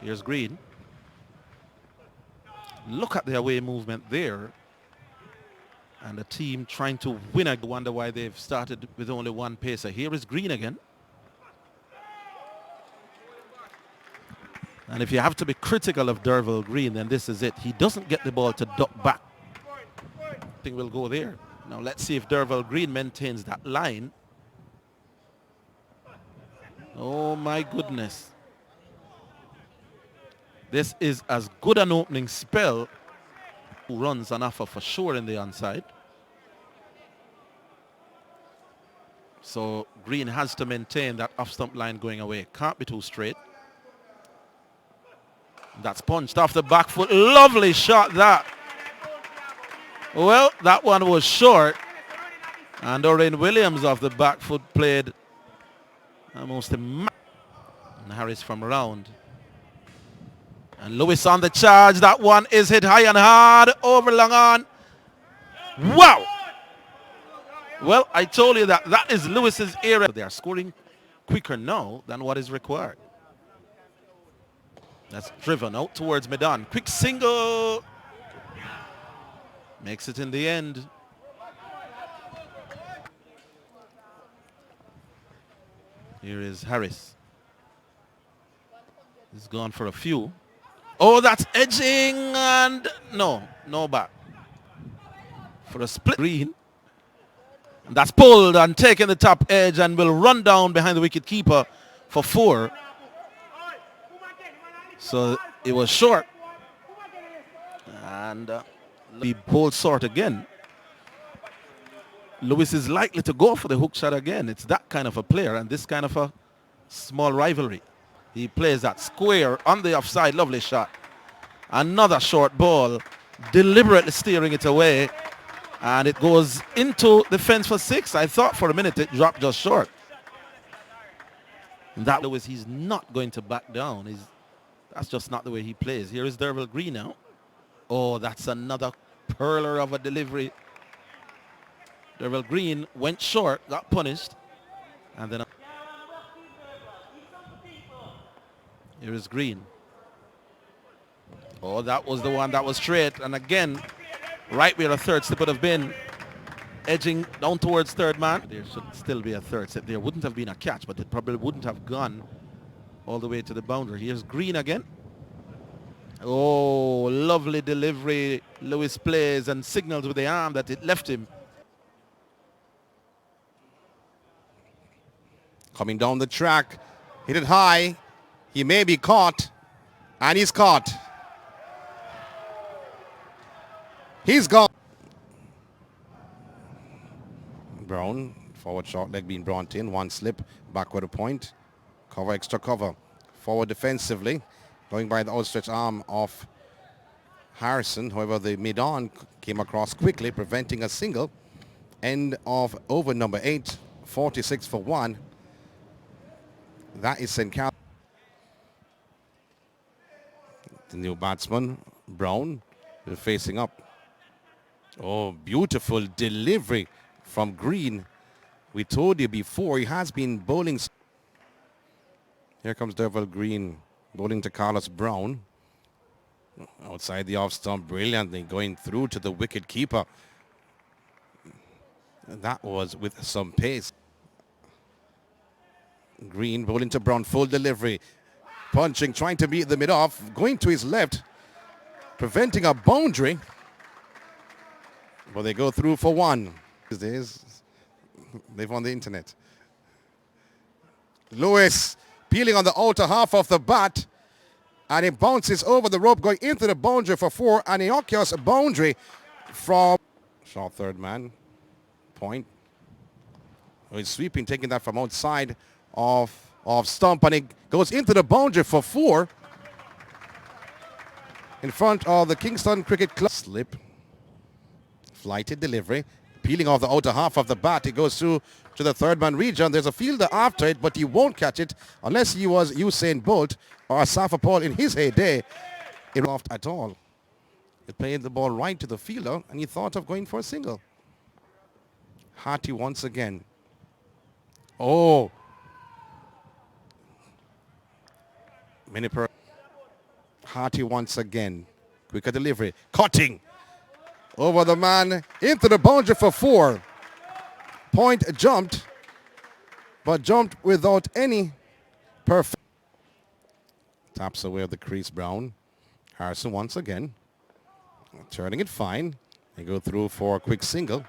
Here's Green. Look at the away movement there. And the team trying to win. I wonder why they've started with only one pacer. Here is Green again. And if you have to be critical of Derval Green, then this is it. He doesn't get the ball to duck back. Thing will go there. Now let's see if Derval Green maintains that line. Oh my goodness. This is as good an opening spell. Who runs an offer for sure in the onside. So Green has to maintain that off-stump line going away. Can't be too straight. That's punched off the back foot. Lovely shot that. Well, that one was short. And Doreen Williams off the back foot played almost a and Harris from around. And Lewis on the charge. That one is hit high and hard over long on. Wow. Well, I told you that is Lewis's area. They are scoring quicker now than what is required. That's driven out towards Medan. Quick single. Makes it in the end. Here is Harris. He's gone for a few. Oh, that's edging and no back. For a split Green. That's pulled and taken the top edge and will run down behind the wicket keeper for 4. So it was short. And be bold sort again. Lewis is likely to go for the hook shot again. It's that kind of a player and this kind of a small rivalry. He plays that square on the offside. Lovely shot. Another short ball. Deliberately steering it away. And it goes into the fence for 6. I thought for a minute it dropped just short. And that Lewis, he's not going to back down. That's just not the way he plays. Here is Derval Green now. Oh, that's another perler of a delivery. Derval Green went short, got punished. And then here is Green. Oh, that was the one that was straight. And again, right where a third slip would have been, edging down towards third man. There should still be a third slip. There wouldn't have been a catch, but it probably wouldn't have gone all the way to the boundary. Here's Green again. Oh, lovely delivery. Lewis plays and signals with the arm that it left him. Coming down the track, hit it high. He may be caught, and he's caught. He's gone. Brown, forward short leg being brought in. One slip, backward a point. Cover, extra cover. Forward defensively, going by the outstretched arm of Harrison. However, the mid-on came across quickly, preventing a single. End of over number 8, 46 for 1. That is St. Cal. The new batsman, Brown, facing up. Oh, beautiful delivery from Green. We told you before, he has been bowling. Here comes Derval Green, bowling to Carlos Brown. Outside the off stump, brilliantly going through to the wicket keeper. That was with some pace. Green bowling to Brown, full delivery. Punching, trying to beat the mid-off, going to his left, preventing a boundary. But they go through for 1. These days, they've on the internet. Lewis peeling on the outer half of the bat, and it bounces over the rope, going into the boundary for 4, and he occurs a boundary from short third man. Point. He's sweeping, taking that from outside of stump, and it goes into the boundary for 4 in front of the Kingston Cricket Club. Slip, flighted delivery, peeling off the outer half of the bat. It goes through to the third man region. There's a fielder after it, but he won't catch it unless he was Usain Bolt or Safa Paul in his heyday. It wasn't off at all. He played the ball right to the fielder, and he thought of going for a single. Harty once again. Oh. Many per Harty once again. Quicker delivery. Cutting. Over the man. Into the boundary for 4. Point jumped. But jumped without any perfect. Taps away at the crease, Brown. Harrison once again. Turning it fine. They go through for a quick single.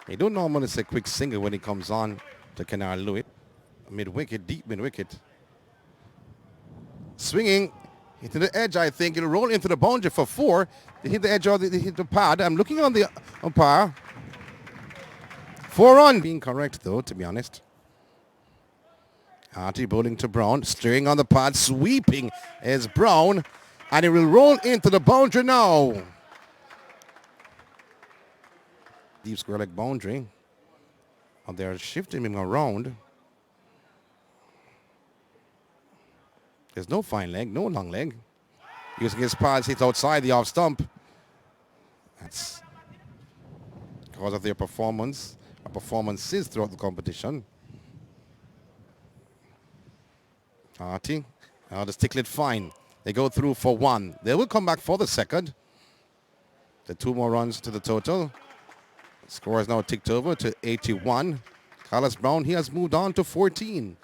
They don't normally say quick single when he comes on to Kennard Lewis. Mid-wicket, deep mid-wicket. Swinging into the edge, I think. It'll roll into the boundary for 4. They hit the edge or they hit the pad. I'm looking on the umpire. 4 on. Being correct, though, to be honest. Harty bowling to Brown. Steering on the pad. Sweeping is Brown. And it will roll into the boundary now. Deep square leg boundary. And they're shifting him around. There's no fine leg, no long leg. Using his pads, hits outside the off stump. That's because of their performances throughout the competition. Harty, now the sticklet fine. They go through for 1. They will come back for the second. The 2 more runs to the total. The score is now ticked over to 81. Carlos Brown, he has moved on to 14.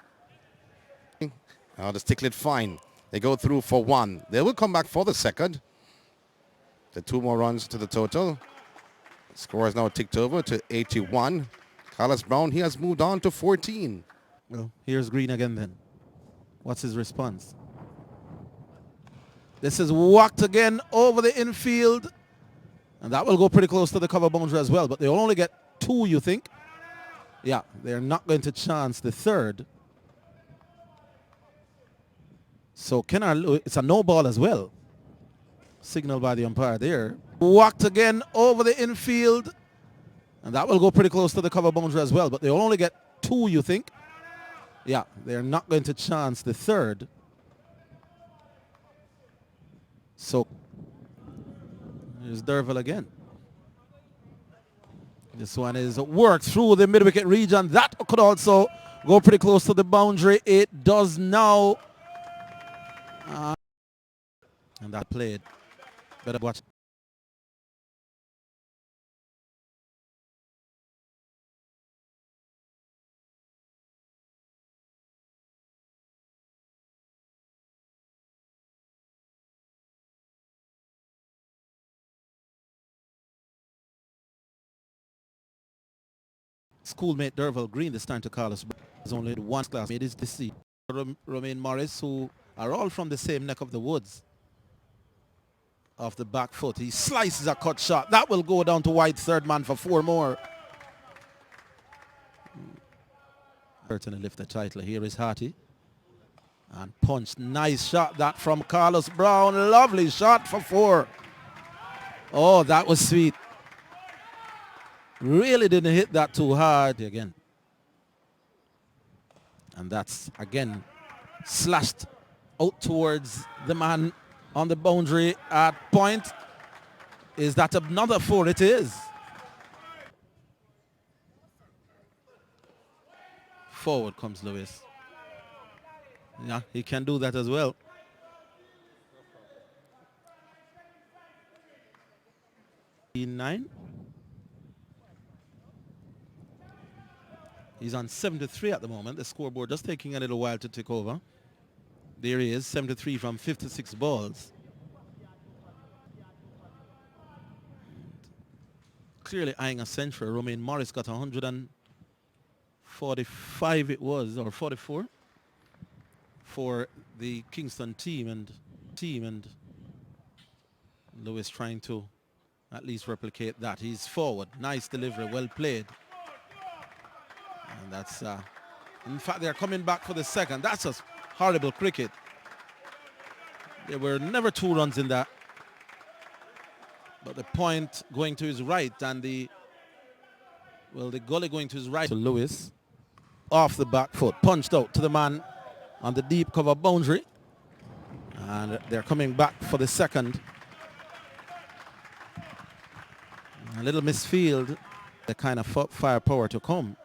Now the sticklet fine. They go through for 1. They will come back for the second. The 2 more runs to the total. The score is now ticked over to 81. Carlos Brown, he has moved on to 14. Well, here's Green again then. What's his response? This is walked again over the infield. And that will go pretty close to the cover boundary as well. But they'll only get 2, you think? Yeah, they're not going to chance the third. So Kennard, it's a no ball as well. Signal by the umpire there. Walked again over the infield. And that will go pretty close to the cover boundary as well. But they'll only get 2, you think? Yeah, they're not going to chance the third. So here's Derville again. This one is worked through the mid-wicket region. That could also go pretty close to the boundary. It does now. And that played. Better watch. Schoolmate Derville Green this time to Carlos. There's only one classmate is deceased. Romain Morris, who are all from the same neck of the woods. Off the back foot. He slices a cut shot. That will go down to wide, third man for 4 more. Burton will lift the title. Here is Harty. And punched. Nice shot that from Carlos Brown. Lovely shot for 4. Oh, that was sweet. Really didn't hit that too hard again. And that's, again, slashed out towards the man on the boundary at point. Is that another 4? It is. Forward comes Lewis. Yeah, he can do that as well. E9. He's on 73 at the moment. The scoreboard just taking a little while to take over. There he is, 73 from 56 balls. Clearly eyeing a century. Romain Morris got 145 it was, or 44 for the Kingston team, and Lewis trying to at least replicate that. He's forward. Nice delivery, well played. And that's, in fact, they're coming back for the second. That's a horrible cricket. There were never 2 runs in that. But the point going to his right and the gully going to his right. So Lewis off the back foot, punched out to the man on the deep cover boundary. And they're coming back for the second. A little misfield, the kind of firepower to come.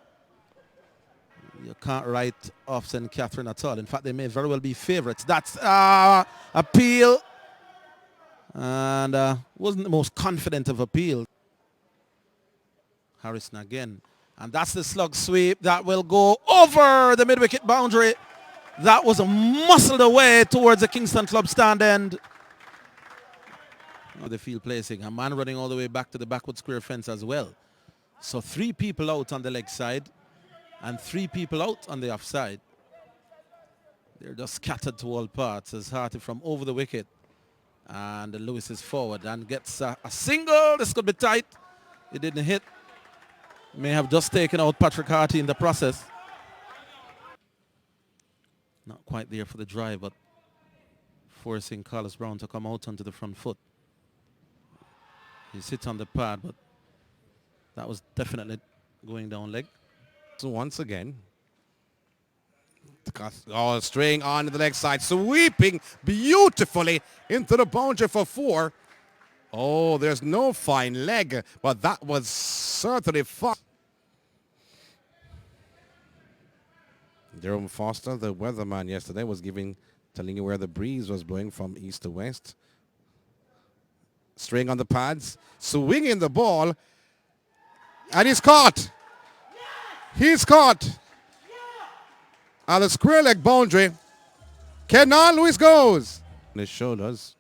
You can't write off St. Catherine at all. In fact, they may very well be favorites. That's appeal. And wasn't the most confident of appeal. Harrison again. And that's the slug sweep that will go over the mid-wicket boundary. That was muscled away towards the Kingston club stand end. The field placing. A man running all the way back to the backward square fence as well. So 3 people out on the leg side and 3 people out on the offside. They're just scattered to all parts as Harty from over the wicket. And Lewis is forward and gets a single. This could be tight. It didn't hit. May have just taken out Patrick Harty in the process. Not quite there for the drive, but forcing Carlos Brown to come out onto the front foot. He sits on the pad, but that was definitely going down leg. So once again, straying on to the leg side, sweeping beautifully into the boundary for 4. Oh, there's no fine leg, but that was certainly fine. Jerome Foster, the weatherman yesterday, was telling you where the breeze was blowing from east to west. Straying on the pads, swinging the ball, and he's caught. He's caught. On the square leg boundary, Kenan Lewis goes. On his shoulders.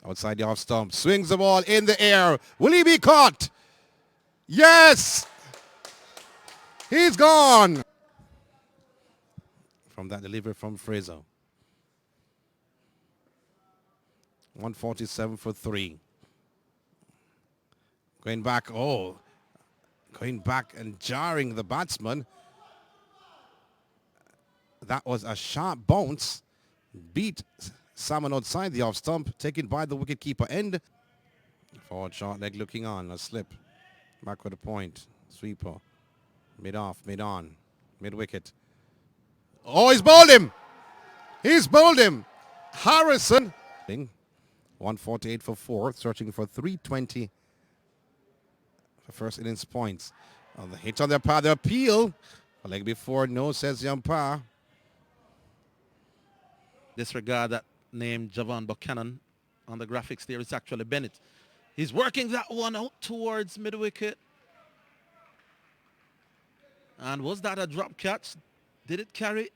Outside the off stump, swings the ball in the air. Will he be caught? Yes! He's gone. From that delivery from Fraser. 147 for 3. Going back, going back and jarring the batsman. That was a sharp bounce. Beat Salmon outside the off stump, taken by the wicketkeeper end. Forward short leg looking on, a slip. Back with a point. Sweeper. Mid-off, mid-on. Mid-wicket. Oh, he's bowled him! He's bowled him! Harrison. 148 for 4, searching for 320 for first innings points. On the hit on their pad, the appeal. A leg before, no, says the umpire. Disregard that name, Javon Buchanan. On the graphics there, it's actually Bennett. He's working that one out towards mid-wicket. And was that a drop catch? Did it carry?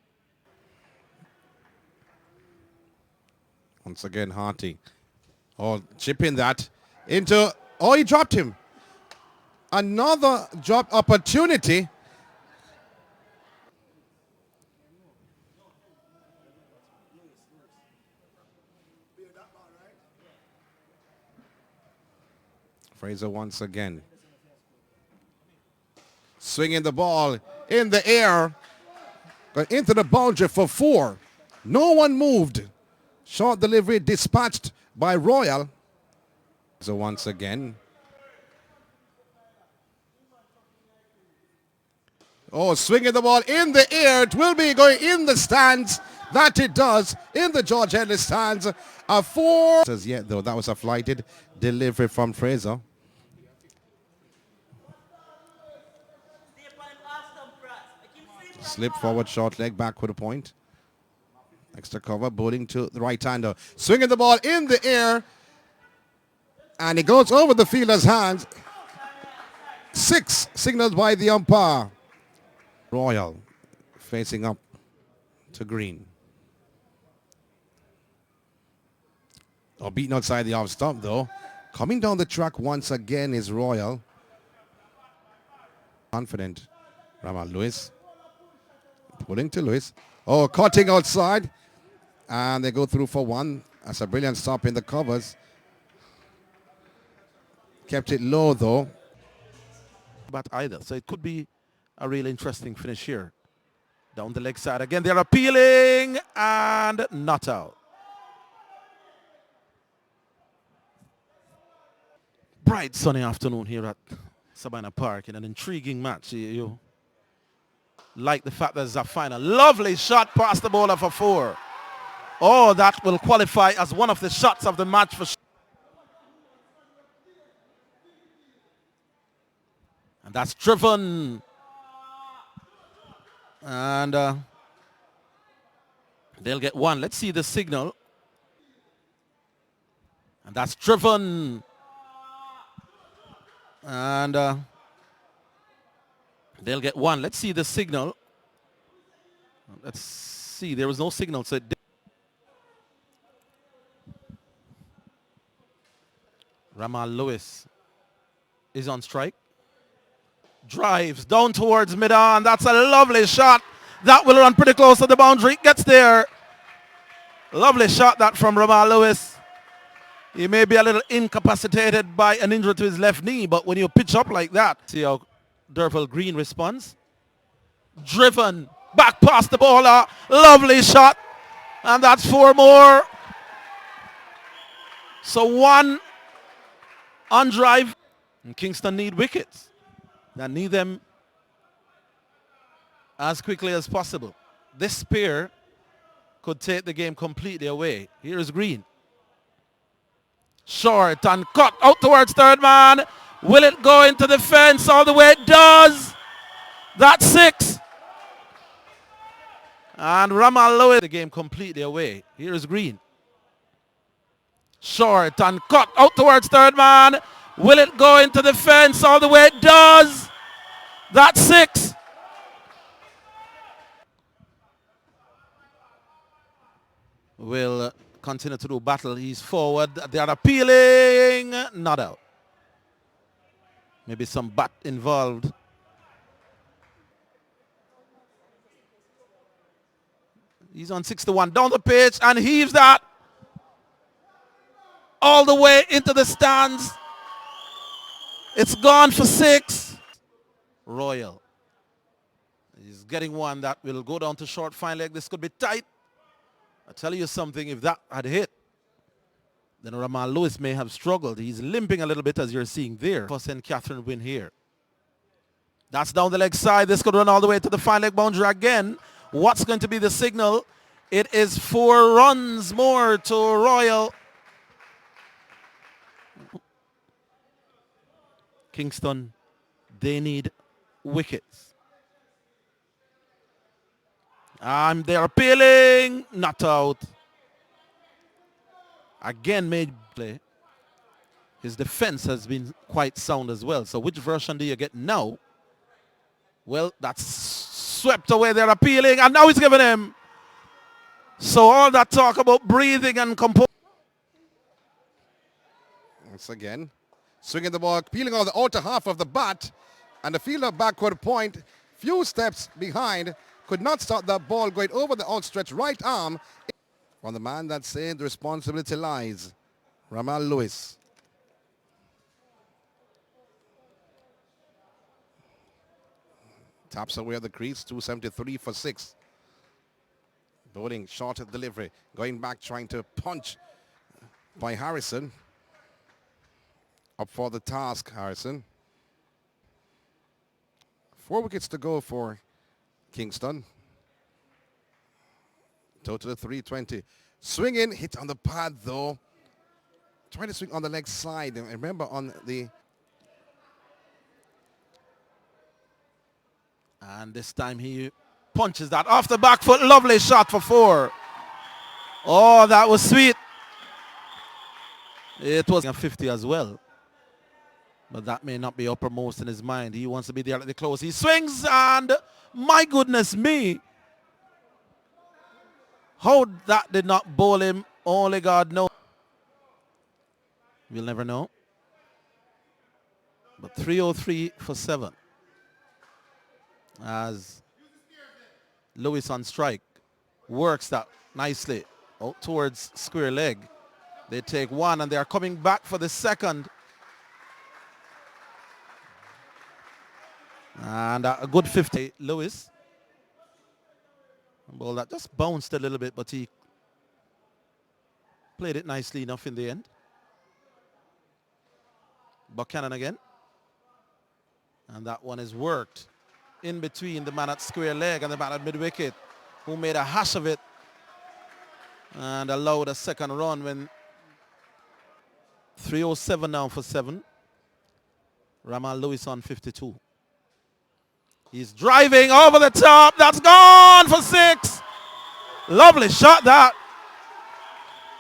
Once again, Harty. Oh, chipping that into... Oh, he dropped him. Another drop opportunity. Fraser once again. Swinging the ball in the air. Got into the boundary for 4. No one moved. Short delivery dispatched by Royal. So once again. Oh, swinging the ball in the air. It will be going in the stands. That it does in the George Henley stands. A 4. Says yet though, that was a flighted delivery from Fraser. Slip forward, short leg, back with a point. Extra cover, bowling to the right-hander. Swinging the ball in the air. And it goes over the fielder's hands. 6 signaled by the umpire. Royal facing up to Green. Oh, beaten outside the off stump though. Coming down the track once again is Royal. Confident. Ramal Lewis. Pulling to Lewis. Oh, cutting outside. And they go through for 1. That's a brilliant stop in the covers. Kept it low though. But either. So it could be a really interesting finish here. Down the leg side again. They're appealing and not out. Bright sunny afternoon here at Sabina Park in an intriguing match. You like the fact there's a final. Lovely shot past the bowler for 4. Oh, that will qualify as one of the shots of the match for sure. And that's driven. And They'll get one. Let's see the signal. And that's driven. And they'll get one. Let's see the signal. Let's see. There was no signal. So Ramal Lewis is on strike. Drives down towards mid-on. That's a lovely shot. That will run pretty close to the boundary. Gets there. Lovely shot that from Ramal Lewis. He may be a little incapacitated by an injury to his left knee, but when you pitch up like that, see how Derval Green responds. Driven. Back past the bowler. Lovely shot. And that's 4 more. So 1 on drive. And Kingston need wickets. They need them as quickly as possible. This pair could take the game completely away. Here is Green. Short and cut out towards third man. Will it go into the fence all the way? It does. That's 6. And Ramal Lewis the game completely away. Here is Green. Short and cut out towards third man. Will it go into the fence all the way? It does. That's 6. Will continue to do battle. He's forward. They are appealing. Not out. Maybe some bat involved. He's on 6-1 down the pitch and heaves that all the way into the stands. It's gone for 6. Royal. He's getting one that will go down to short fine leg. This could be tight. I tell you something, if that had hit, then Ramal Lewis may have struggled. He's limping a little bit as you're seeing there. For St. Catherine win here. That's down the leg side. This could run all the way to the fine leg boundary again. What's going to be the signal? It is 4 runs more to Royal. Kingston, they need wickets. And they're appealing. Not out. Again made play. His defense has been quite sound as well. So which version do you get now? Well, that's swept away. They're appealing. And now he's giving him. So all that talk about breathing and composure. Once again, swinging the ball, peeling on the outer half of the bat. And the fielder backward point, few steps behind. Could not stop that ball going over the outstretched right arm. On the man that's saying the responsibility lies, Ramal Lewis. Taps away at the crease, 273 for 6. Bowling short at delivery, going back trying to punch by Harrison. Up for the task, Harrison. 4 wickets to go for Kingston. Total of 320. Swinging, hit on the pad though. Trying to swing on the leg side. And remember on the... And this time he punches that off the back foot. Lovely shot for 4. Oh, that was sweet. It was a 50 as well. But that may not be uppermost in his mind. He wants to be there at the close. He swings and my goodness me. How that did not bowl him, only God knows. We'll never know. But 303 for 7. As Lewis on strike works that nicely out towards square leg. They take 1 and they are coming back for the second. And a good 50. Lewis. Ball that just bounced a little bit, but he played it nicely enough in the end. Buchanan again. And that one is worked in between the man at square leg and the man at mid-wicket, who made a hash of it and allowed a second run when 307 now for 7. Ramal Lewis on 52. He's driving over the top. That's gone for 6. Lovely shot that.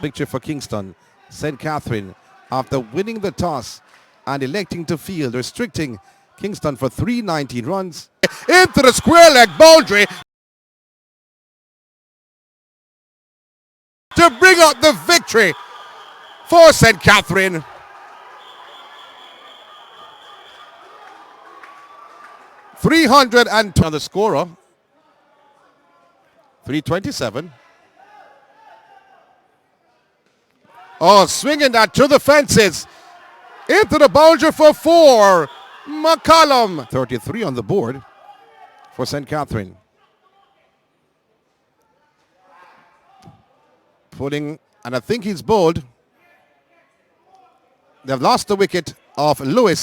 Victory for Kingston. St. Catherine, after winning the toss and electing to field, restricting Kingston for 319 runs. Into the square leg boundary to bring out the victory for St. Catherine. .302 on the scorer. 327. Oh, swinging that to the fences. Into the boundary for 4. McCollum. 33 on the board for St. Catherine. Putting, and I think he's bowled. They've lost the wicket of Lewis.